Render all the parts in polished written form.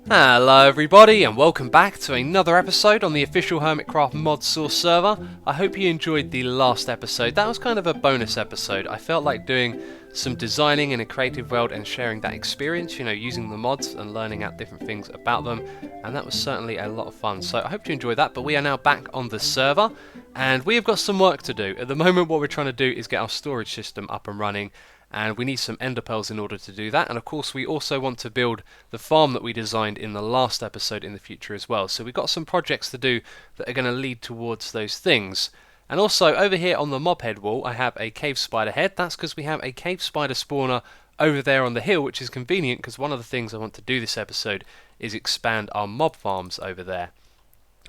Hello everybody and welcome back to another episode on the official Hermitcraft Modsauce server. I hope you enjoyed the last episode. That was kind of a bonus episode. I felt like doing some designing in a creative world and sharing that experience, using the mods and learning out different things about them, and that was certainly a lot of fun. So I hope you enjoyed that, but we are now back on the server and we have got some work to do. At the moment what we're trying to do is get our storage system up and running, and we need some ender pearls in order to do that, and of course we also want to build the farm that we designed in the last episode in the future as well. So we've got some projects to do that are going to lead towards those things. And also over here on the mob head wall I have a cave spider head. That's because we have a cave spider spawner over there on the hill, which is convenient because one of the things I want to do this episode is expand our mob farms over there.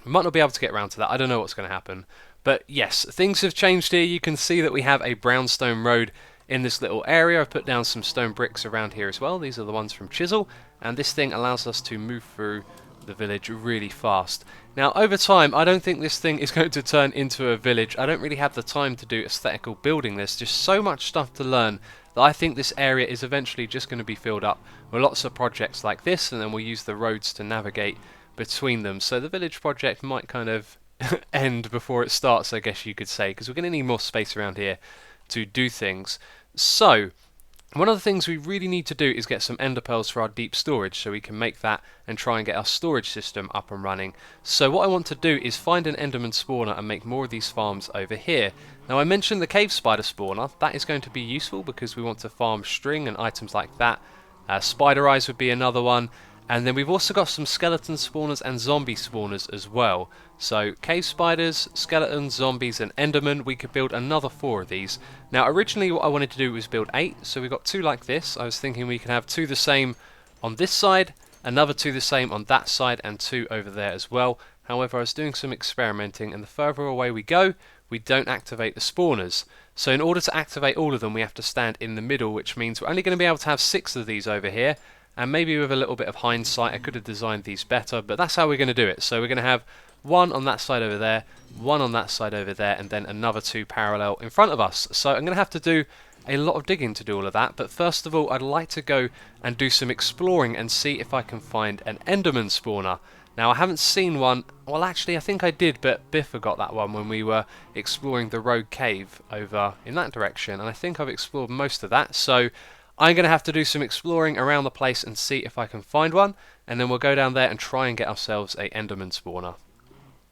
We might not be able to get around to that, I don't know what's going to happen. But yes, things have changed here. You can see that we have a brownstone road in this little area. I've put down some stone bricks around here as well. These are the ones from Chisel, and this thing allows us to move through the village really fast. Now over time I don't think this thing is going to turn into a village. I don't really have the time to do aesthetical building. There's just so much stuff to learn that I think this area is eventually just going to be filled up with lots of projects like this, and then we'll use the roads to navigate between them. So the village project might kind of end before it starts, I guess you could say, because we're going to need more space around here to do things. So one of the things we really need to do is get some ender pearls for our deep storage so we can make that and try and get our storage system up and running. So what I want to do is find an enderman spawner and make more of these farms over here. Now I mentioned the cave spider spawner. That is going to be useful because we want to farm string and items like that. Spider eyes would be another one. And then we've also got some skeleton spawners and zombie spawners as well. So cave spiders, skeletons, zombies and endermen. We could build another 4 of these. Now originally what I wanted to do was build 8. So we've got 2 like this. I was thinking we could have 2 the same on this side, another 2 the same on that side, and 2 over there as well. However, I was doing some experimenting, and the further away we go, we don't activate the spawners. So in order to activate all of them we have to stand in the middle, which means we're only going to be able to have 6 of these over here. And maybe with a little bit of hindsight I could have designed these better, but that's how we're going to do it. So we're going to have 1 on that side over there, 1 on that side over there, and then another 2 parallel in front of us. So I'm going to have to do a lot of digging to do all of that, but first of all I'd like to go and do some exploring and see if I can find an enderman spawner. Now I haven't seen one, well actually I think I did, but Biffa got that one when we were exploring the rogue cave over in that direction, and I think I've explored most of that. So I'm going to have to do some exploring around the place and see if I can find one, and then we'll go down there and try and get ourselves a enderman spawner.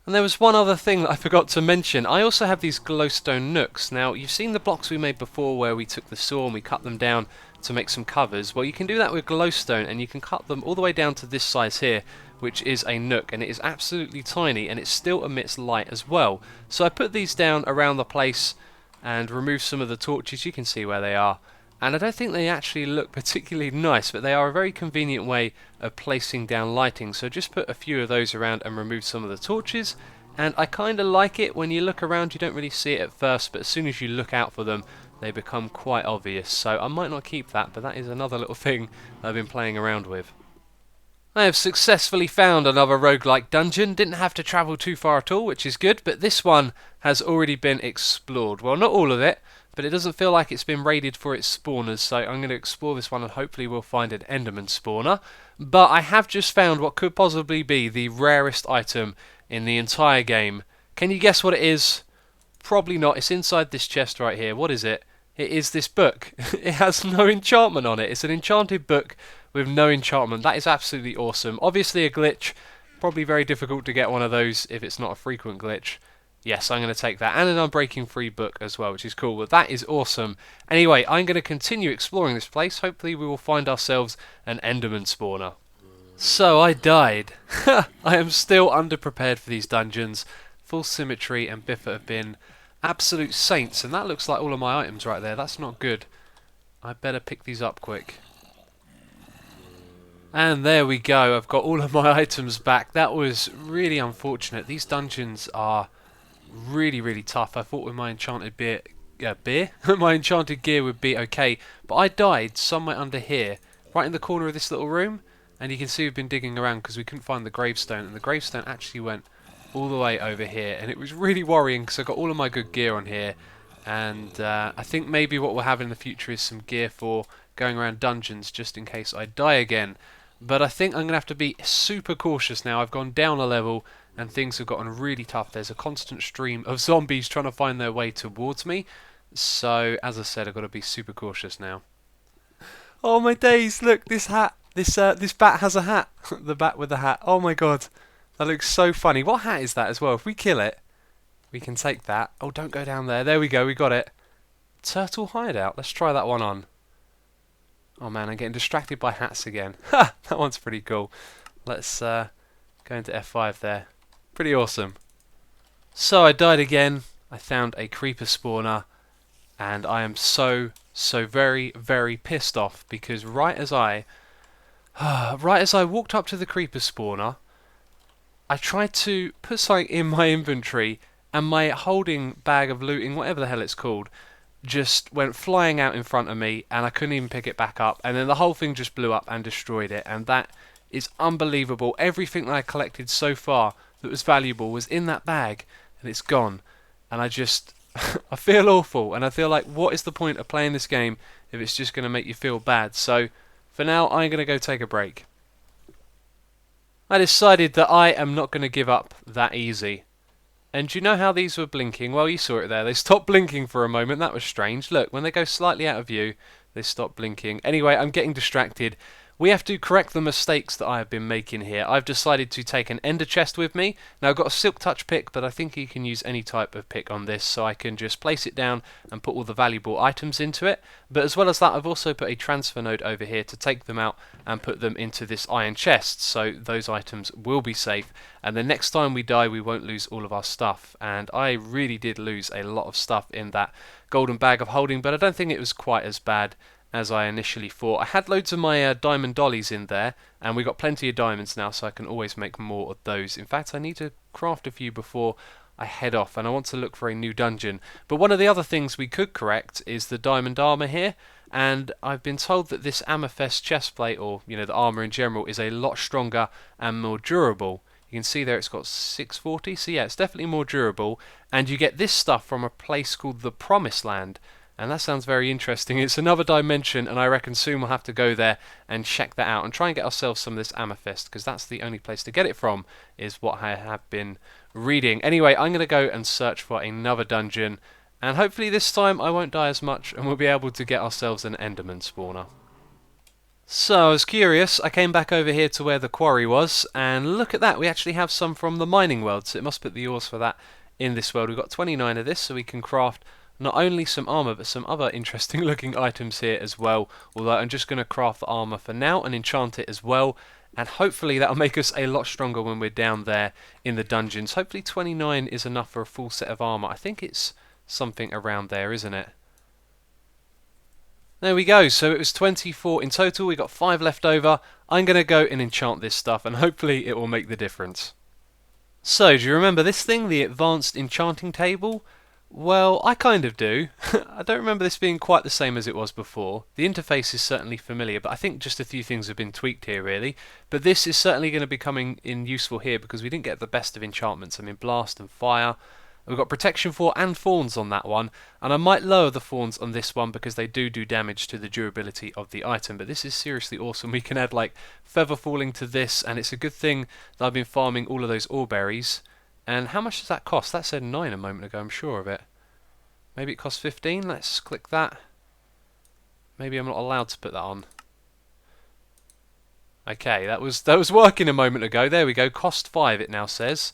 And there was one other thing that I forgot to mention. I also have these glowstone nooks. Now you've seen the blocks we made before where we took the saw and we cut them down to make some covers. Well, you can do that with glowstone, and you can cut them all the way down to this size here, which is a nook, and it is absolutely tiny and it still emits light as well. So I put these down around the place and removed some of the torches. You can see where they are. And I don't think they actually look particularly nice, but they are a very convenient way of placing down lighting. So just put a few of those around and remove some of the torches. And I kind of like it. When you look around you don't really see it at first, but as soon as you look out for them they become quite obvious. So I might not keep that, but that is another little thing I've been playing around with. I have successfully found another roguelike dungeon. Didn't have to travel too far at all, which is good, but this one has already been explored. Well, not all of it, but it doesn't feel like it's been raided for its spawners, so I'm going to explore this one and hopefully we'll find an enderman spawner. But I have just found what could possibly be the rarest item in the entire game. Can you guess what it is? Probably not. It's inside this chest right here. What is it? It is this book. It has no enchantment on it. It's an enchanted book with no enchantment. That is absolutely awesome. Obviously a glitch. Probably very difficult to get one of those if it's not a frequent glitch. Yes, I'm going to take that, and an unbreaking free book as well, which is cool. But that is awesome. Anyway, I'm going to continue exploring this place. Hopefully we will find ourselves an enderman spawner. So I died. I am still underprepared for these dungeons. Full symmetry and Biffa have been absolute saints, and that looks like all of my items right there. That's not good. I better pick these up quick. And there we go. I've got all of my items back. That was really unfortunate. These dungeons are really tough. I thought with my enchanted my enchanted gear would be okay, but I died somewhere under here, right in the corner of this little room, and you can see we've been digging around because we couldn't find the gravestone, and the gravestone actually went all the way over here, and it was really worrying because I got all of my good gear on here, and I think maybe what we'll have in the future is some gear for going around dungeons just in case I die again. But I think I'm going to have to be super cautious now. I've gone down a level and things have gotten really tough. There's a constant stream of zombies trying to find their way towards me. So, as I said, I've got to be super cautious now. Oh my days, look, this hat. This bat has a hat. The bat with the hat. Oh my god. That looks so funny. What hat is that as well? If we kill it, we can take that. Oh, don't go down there. There we go, we got it. Turtle hideout. Let's try that one on. Oh man, I'm getting distracted by hats again. Ha! That one's pretty cool. Let's go into F5 there. Pretty awesome. So I died again. I found a creeper spawner. And I am so very, very pissed off because right as I walked up to the creeper spawner, I tried to put something in my inventory and my holding bag of looting, whatever the hell it's called, just went flying out in front of me and I couldn't even pick it back up, and then the whole thing just blew up and destroyed it, and that is unbelievable. Everything that I collected so far that was valuable was in that bag and it's gone, and I just I feel awful, and I feel like what is the point of playing this game if it's just going to make you feel bad. So for now I'm going to go take a break. I decided that I am not going to give up that easy. And you know how these were blinking? Well, you saw it there. They stopped blinking for a moment. That was strange. Look, when they go slightly out of view, they stop blinking. Anyway, I'm getting distracted. We have to correct the mistakes that I have been making here. I've decided to take an ender chest with me. Now, I've got a silk touch pick, but I think you can use any type of pick on this, so I can just place it down and put all the valuable items into it. But as well as that, I've also put a transfer node over here to take them out and put them into this iron chest, so those items will be safe. And the next time we die, we won't lose all of our stuff. And I really did lose a lot of stuff in that golden bag of holding, but I don't think it was quite as bad as I initially thought. I had loads of my diamond dollies in there, and we got plenty of diamonds now, so I can always make more of those. In fact, I need to craft a few before I head off, and I want to look for a new dungeon. But one of the other things we could correct is the diamond armor here, and I've been told that this amethyst chestplate, or the armor in general, is a lot stronger and more durable. You can see there it's got 640, so yeah, it's definitely more durable, and you get this stuff from a place called the Promised Land. And that sounds very interesting. It's another dimension, and I reckon soon we'll have to go there and check that out and try and get ourselves some of this amethyst, because that's the only place to get it from, is what I have been reading. Anyway, I'm going to go and search for another dungeon, and hopefully this time I won't die as much, and we'll be able to get ourselves an enderman spawner. So I was curious, I came back over here to where the quarry was, and look at that, we actually have some from the mining world, so it must put the ores for that in this world. We've got 29 of this, so we can craft not only some armor, but some other interesting looking items here as well. Although I'm just going to craft the armor for now and enchant it as well. And hopefully that'll make us a lot stronger when we're down there in the dungeons. Hopefully 29 is enough for a full set of armor. I think it's something around there, isn't it? There we go. So it was 24 in total. We got 5 left over. I'm going to go and enchant this stuff, and hopefully it will make the difference. So, do you remember this thing, the advanced enchanting table? Well, I kind of do. I don't remember this being quite the same as it was before. The interface is certainly familiar, but I think just a few things have been tweaked here, really. But this is certainly going to be coming in useful here, because we didn't get the best of enchantments. I mean, blast and fire. We've got protection 4 and thorns on that one, and I might lower the thorns on this one because they do damage to the durability of the item. But this is seriously awesome. We can add like feather falling to this, and it's a good thing that I've been farming all of those ore berries. And how much does that cost? That said 9 a moment ago, I'm sure of it. Maybe it costs 15. Let's click that. Maybe I'm not allowed to put that on. Okay, that was working a moment ago. There we go. Cost 5 it now says.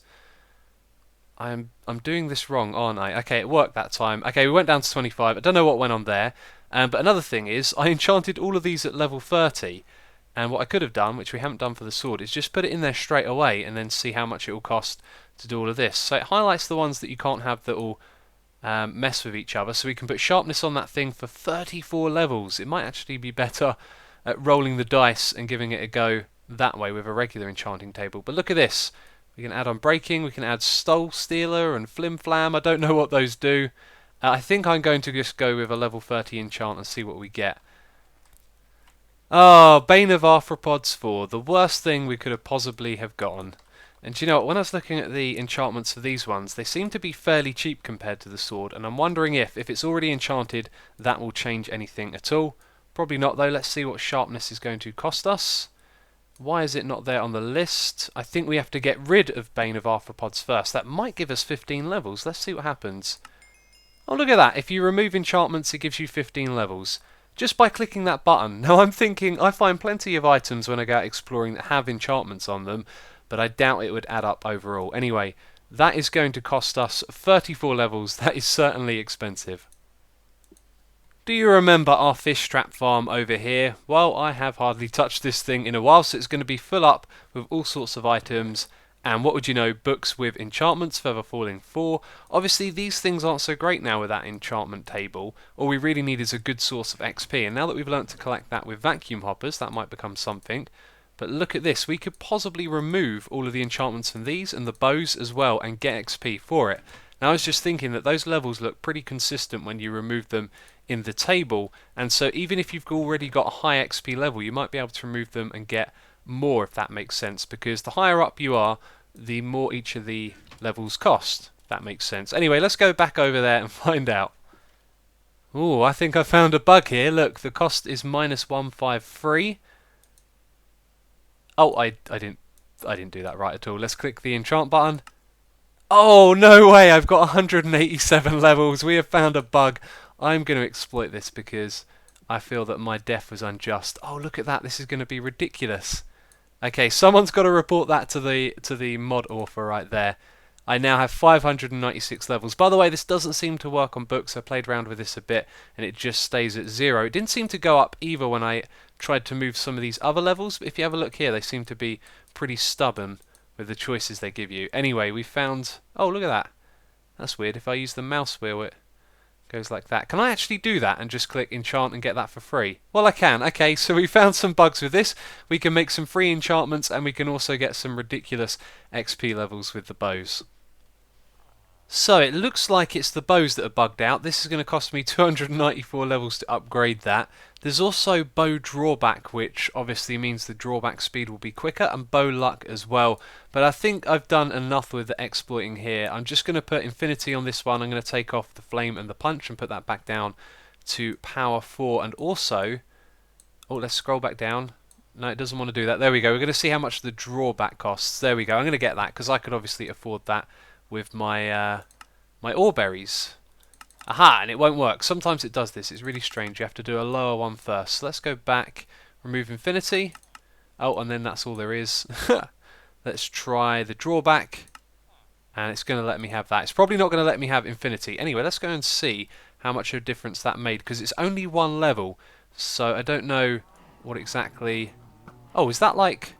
I'm doing this wrong, aren't I? Okay, it worked that time. Okay, we went down to 25. I don't know what went on there. But another thing is, I enchanted all of these at level 30. And what I could have done, which we haven't done for the sword, is just put it in there straight away and then see how much it will cost to do all of this. So it highlights the ones that you can't have that will mess with each other. So we can put sharpness on that thing for 34 levels. It might actually be better at rolling the dice and giving it a go that way with a regular enchanting table. But look at this. We can add on breaking, we can add stole stealer and flim flam. I don't know what those do. I think I'm going to just go with a level 30 enchant and see what we get. Oh, Bane of Arthropods 4, the worst thing we could have possibly have gotten. And do you know what, when I was looking at the enchantments for these ones, they seem to be fairly cheap compared to the sword, and I'm wondering if it's already enchanted, that will change anything at all. Probably not though. Let's see what sharpness is going to cost us. Why is it not there on the list? I think we have to get rid of Bane of Arthropods first. That might give us 15 levels. Let's see what happens. Oh, look at that. If you remove enchantments, it gives you 15 levels. Just by clicking that button. Now, I'm thinking, I find plenty of items when I go out exploring that have enchantments on them, but I doubt it would add up overall. Anyway, that is going to cost us 34 levels. That is certainly expensive. Do you remember our fish trap farm over here? Well, I have hardly touched this thing in a while, so it's going to be full up with all sorts of items. And what would you know, books with enchantments, Feather Falling 4. Obviously, these things aren't so great now with that enchantment table. All we really need is a good source of XP. And now that we've learnt to collect that with vacuum hoppers, that might become something. But look at this, we could possibly remove all of the enchantments from these and the bows as well and get XP for it. Now, I was just thinking that those levels look pretty consistent when you remove them in the table, and so even if you've already got a high XP level, you might be able to remove them and get more, if that makes sense, because the higher up you are, the more each of the levels cost. That makes sense. Anyway, let's go back over there and find out. Oh, I think I found a bug here. Look, the cost is -153. Oh, I didn't do that right at all. Let's click the enchant button. Oh, no way! I've got 187 levels. We have found a bug. I'm going to exploit this because I feel that my death was unjust. Oh, look at that. This is going to be ridiculous. Okay, someone's got to report that to the mod author right there. I now have 596 levels. By the way, this doesn't seem to work on books. I played around with this a bit and it just stays at 0. It didn't seem to go up either when I tried to move some of these other levels. But if you have a look here, they seem to be pretty stubborn with the choices they give you. Anyway, we found... Oh, look at that. That's weird. If I use the mouse wheel, it goes like that. Can I actually do that and just click enchant and get that for free? Well, I can. Okay, so we found some bugs with this. We can make some free enchantments and we can also get some ridiculous XP levels with the bows. So it looks like it's the bows that are bugged out. This is going to cost me 294 levels to upgrade that. There's also bow drawback, which obviously means the drawback speed will be quicker, and bow luck as well. But I think I've done enough with the exploiting here. I'm just going to put infinity on this one. I'm going to take off the flame and the punch and put that back down to power 4. And also, oh, let's scroll back down. No, it doesn't want to do that. There we go. We're going to see how much the drawback costs. There we go. I'm going to get that because I could obviously afford that with my my ore berries. Aha, and it won't work. Sometimes it does this. It's really strange. You have to do a lower one first. So let's go back, remove infinity. Oh, and then that's all there is. Let's try the drawback. And it's going to let me have that. It's probably not going to let me have infinity. Anyway, let's go and see how much of a difference that made, because it's only one level. So I don't know what exactly... Oh, is that like...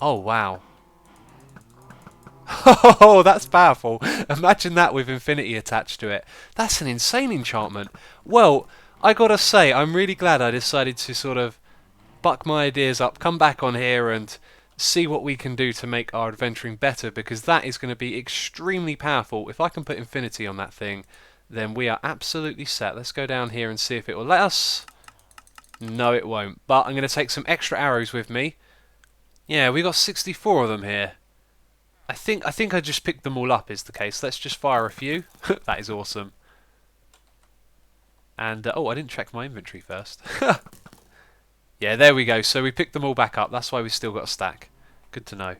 Oh, wow. Oh, that's powerful. Imagine that with infinity attached to it. That's an insane enchantment. Well, I gotta say, I'm really glad I decided to sort of buck my ideas up, come back on here and see what we can do to make our adventuring better, because that is going to be extremely powerful. If I can put infinity on that thing, then we are absolutely set. Let's go down here and see if it will let us. No, it won't. But I'm going to take some extra arrows with me. Yeah, we got 64 of them here. I think I just picked them all up is the case. Let's just fire a few. That is awesome. And, oh, I didn't check my inventory first. Yeah, there we go. So we picked them all back up. That's why we've still got a stack. Good to know.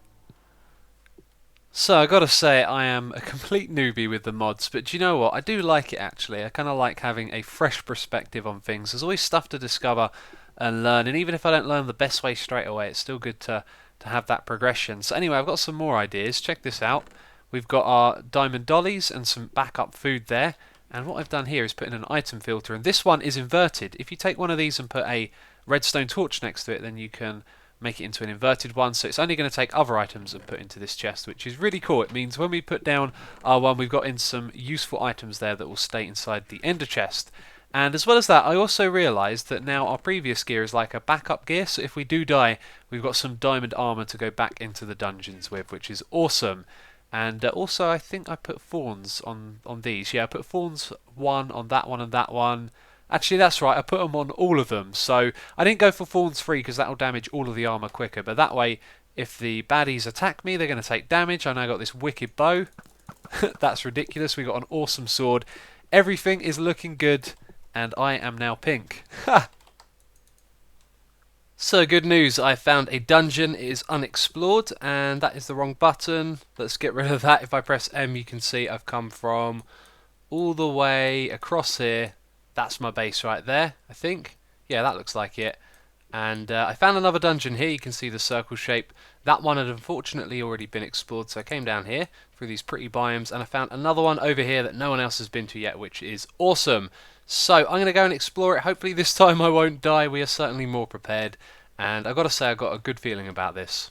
So, I gotta say, I am a complete newbie with the mods, but do you know what? I do like it, actually. I kind of like having a fresh perspective on things. There's always stuff to discover and learn, and even if I don't learn the best way straight away, it's still good to have that progression. So anyway, I've got some more ideas. Check this out. We've got our diamond dollies and some backup food there. And what I've done here is put in an item filter. And this one is inverted. If you take one of these and put a redstone torch next to it, then you can make it into an inverted one. So it's only going to take other items and put into this chest, which is really cool. It means when we put down our one, we've got in some useful items there that will stay inside the ender chest. And as well as that, I also realised that now our previous gear is like a backup gear, so if we do die, we've got some diamond armour to go back into the dungeons with, which is awesome. And also, I think I put thorns on these. Yeah, I put thorns one on that one and that one. Actually, that's right, I put them on all of them. So I didn't go for thorns 3 because that will damage all of the armour quicker, but that way, if the baddies attack me, they're going to take damage. I now got this wicked bow. That's ridiculous. We got an awesome sword. Everything is looking good. And I am now pink. So good news, I found a dungeon. It is unexplored, and that is the wrong button. Let's get rid of that. If I press M, you can see I've come from all the way across here. That's my base right there, I think. Yeah, that looks like it. And I found another dungeon here. You can see the circle shape. That one had unfortunately already been explored, so I came down here through these pretty biomes, and I found another one over here that no one else has been to yet, which is awesome. So I'm going to go and explore it. Hopefully this time I won't die. We are certainly more prepared, and I've got to say I've got a good feeling about this.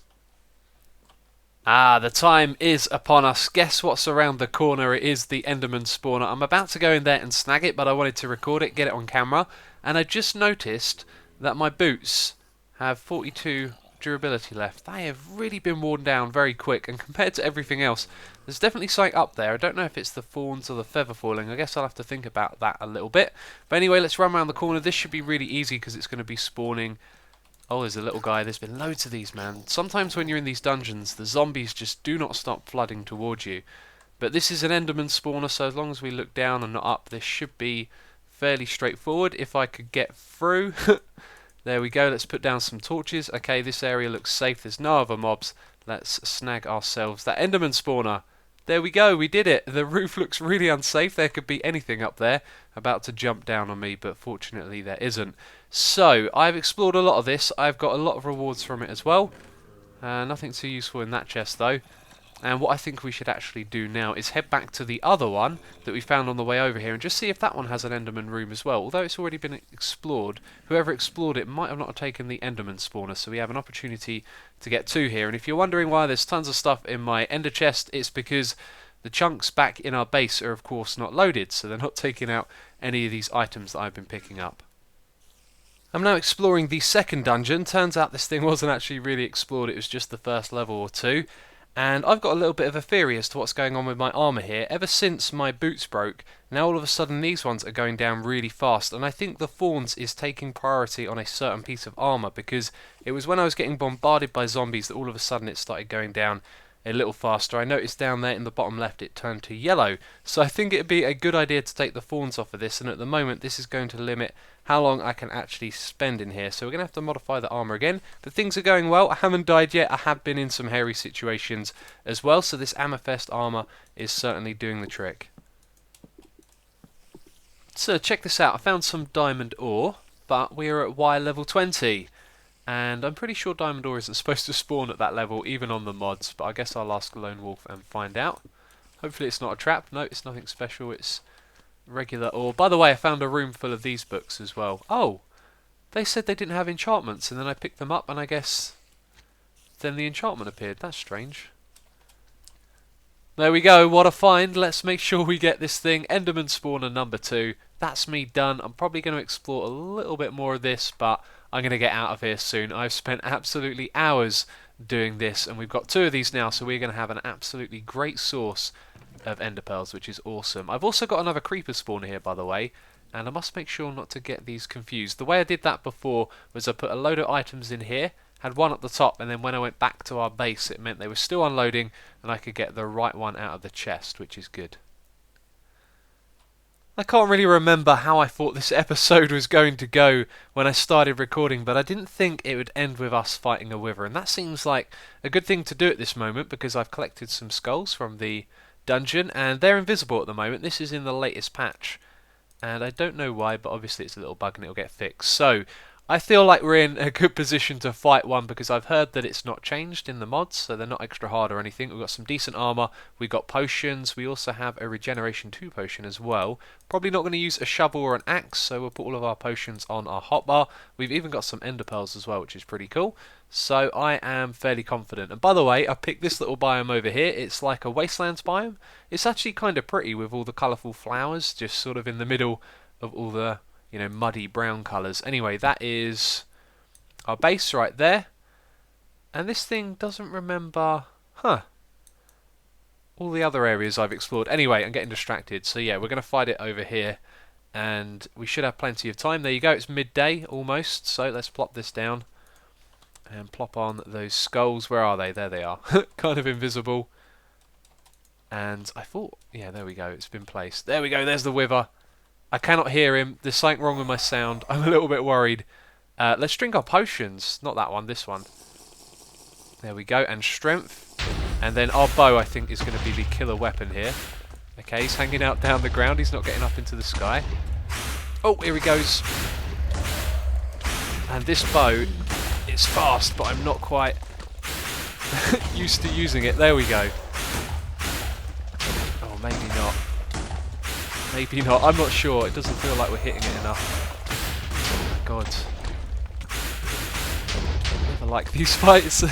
Ah, the time is upon us. Guess what's around the corner? It is the Enderman Spawner. I'm about to go in there and snag it, but I wanted to record it, get it on camera, and I just noticed that my boots have 42 durability left. They have really been worn down very quick, and compared to everything else, there's definitely something up there. I don't know if it's the thorns or the feather falling. I guess I'll have to think about that a little bit. But anyway, let's run around the corner. This should be really easy because it's going to be spawning. Oh, there's a little guy. There's been loads of these, man. Sometimes when you're in these dungeons, the zombies just do not stop flooding towards you. But this is an Enderman spawner, so as long as we look down and not up, this should be fairly straightforward. If I could get through. There we go. Let's put down some torches. Okay, this area looks safe. There's no other mobs. Let's snag ourselves that Enderman spawner. There we go. We did it. The roof looks really unsafe. There could be anything up there about to jump down on me, but fortunately there isn't. So, I've explored a lot of this. I've got a lot of rewards from it as well. Nothing too useful in that chest, though. And what I think we should actually do now is head back to the other one that we found on the way over here and just see if that one has an Enderman room as well. Although it's already been explored, whoever explored it might have not taken the Enderman spawner, so we have an opportunity to get two here. And if you're wondering why there's tons of stuff in my ender chest, it's because the chunks back in our base are of course not loaded, so they're not taking out any of these items that I've been picking up. I'm now exploring the second dungeon. Turns out this thing wasn't actually really explored, it was just the first level or two. And I've got a little bit of a theory as to what's going on with my armour here. Ever since my boots broke, now all of a sudden these ones are going down really fast, and I think the thorns is taking priority on a certain piece of armour, because it was when I was getting bombarded by zombies that all of a sudden it started going down a little faster. I noticed down there in the bottom left it turned to yellow, so I think it'd be a good idea to take the thorns off of this, and at the moment this is going to limit how long I can actually spend in here, so we're going to have to modify the armour again. But things are going well. I haven't died yet. I have been in some hairy situations as well, so this amethyst armour is certainly doing the trick. So check this out. I found some diamond ore, but we're at Y level 20. And I'm pretty sure diamond ore isn't supposed to spawn at that level, even on the mods, but I guess I'll ask Lone Wolf and find out. Hopefully it's not a trap. No, it's nothing special. It's regular ore. By the way, I found a room full of these books as well. Oh, they said they didn't have enchantments, and then I picked them up, and I guess then the enchantment appeared. That's strange. There we go, what a find. Let's make sure we get this thing. Enderman Spawner number 2. That's me done. I'm probably going to explore a little bit more of this, but I'm going to get out of here soon. I've spent absolutely hours doing this, and we've got 2 of these now, so we're going to have an absolutely great source of ender pearls, which is awesome. I've also got another creeper spawner here, by the way, and I must make sure not to get these confused. The way I did that before was I put a load of items in here, had one at the top, and then when I went back to our base it meant they were still unloading and I could get the right one out of the chest, which is good. I can't really remember how I thought this episode was going to go when I started recording, but I didn't think it would end with us fighting a wither, and that seems like a good thing to do at this moment because I've collected some skulls from the dungeon and they're invisible at the moment. This is in the latest patch and I don't know why, but obviously it's a little bug and it'll get fixed. So I feel like we're in a good position to fight one because I've heard that it's not changed in the mods, so they're not extra hard or anything. We've got some decent armour, we've got potions, we also have a regeneration 2 potion as well. Probably not going to use a shovel or an axe, so we'll put all of our potions on our hotbar. We've even got some ender pearls as well, which is pretty cool. So I am fairly confident. And by the way, I picked this little biome over here. It's like a wastelands biome. It's actually kind of pretty with all the colourful flowers just sort of in the middle of all the muddy brown colours. Anyway, that is our base right there. And this thing doesn't remember, all the other areas I've explored. Anyway, I'm getting distracted. So yeah, we're going to fight it over here. And we should have plenty of time. There you go, it's midday almost. So let's plop this down. And plop on those skulls. Where are they? There they are. Kind of invisible. And I thought, yeah, there we go. It's been placed. There we go. There's the wither. I cannot hear him. There's something wrong with my sound. I'm a little bit worried. Let's drink our potions. Not that one, this one. There we go, and strength. And then our bow, I think, is going to be the killer weapon here. Okay, he's hanging out down the ground. He's not getting up into the sky. Oh, here he goes. And this bow is fast, but I'm not quite used to using it. There we go. Oh, maybe not. Maybe not. I'm not sure. It doesn't feel like we're hitting it enough. Oh my god. I never like these fights.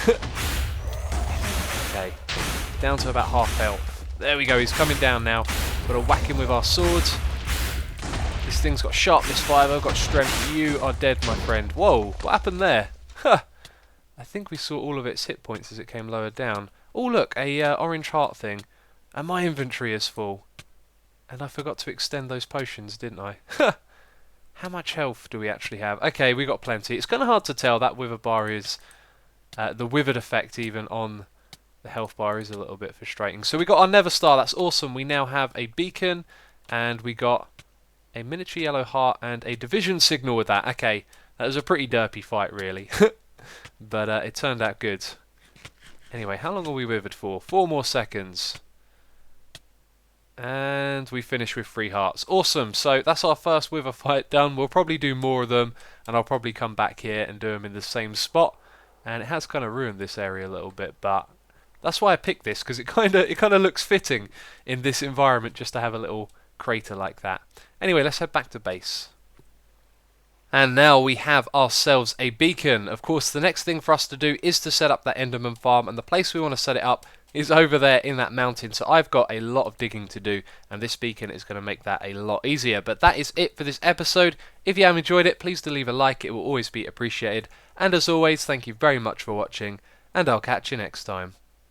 Okay. Down to about half health. There we go. He's coming down now. Got to whack him with our swords. This thing's got sharpness 5. I've got strength. You are dead, my friend. Whoa. What happened there? Huh. I think we saw all of its hit points as it came lower down. Oh, look. A orange heart thing. And my inventory is full. And I forgot to extend those potions, didn't I? How much health do we actually have? Okay, we got plenty. It's kind of hard to tell. That wither bar is... the withered effect even on the health bar is a little bit frustrating. So we got our Nether Star. That's awesome. We now have a beacon. And we got a miniature yellow heart and a division signal with that. Okay, that was a pretty derpy fight, really. But it turned out good. Anyway, how long are we withered for? 4 more seconds. And we finish with 3 hearts. Awesome. So that's our first wither fight done. We'll probably do more of them, and I'll probably come back here and do them in the same spot. And it has kind of ruined this area a little bit, but that's why I picked this, because it kind of looks fitting in this environment just to have a little crater like that. Anyway, let's head back to base. And now we have ourselves a beacon. Of course, the next thing for us to do is to set up that Enderman farm, and the place we want to set it up is over there in that mountain. So I've got a lot of digging to do, and this beacon is going to make that a lot easier. But that is it for this episode. If you have enjoyed it, please do leave a like. It will always be appreciated. And as always, thank you very much for watching, and I'll catch you next time.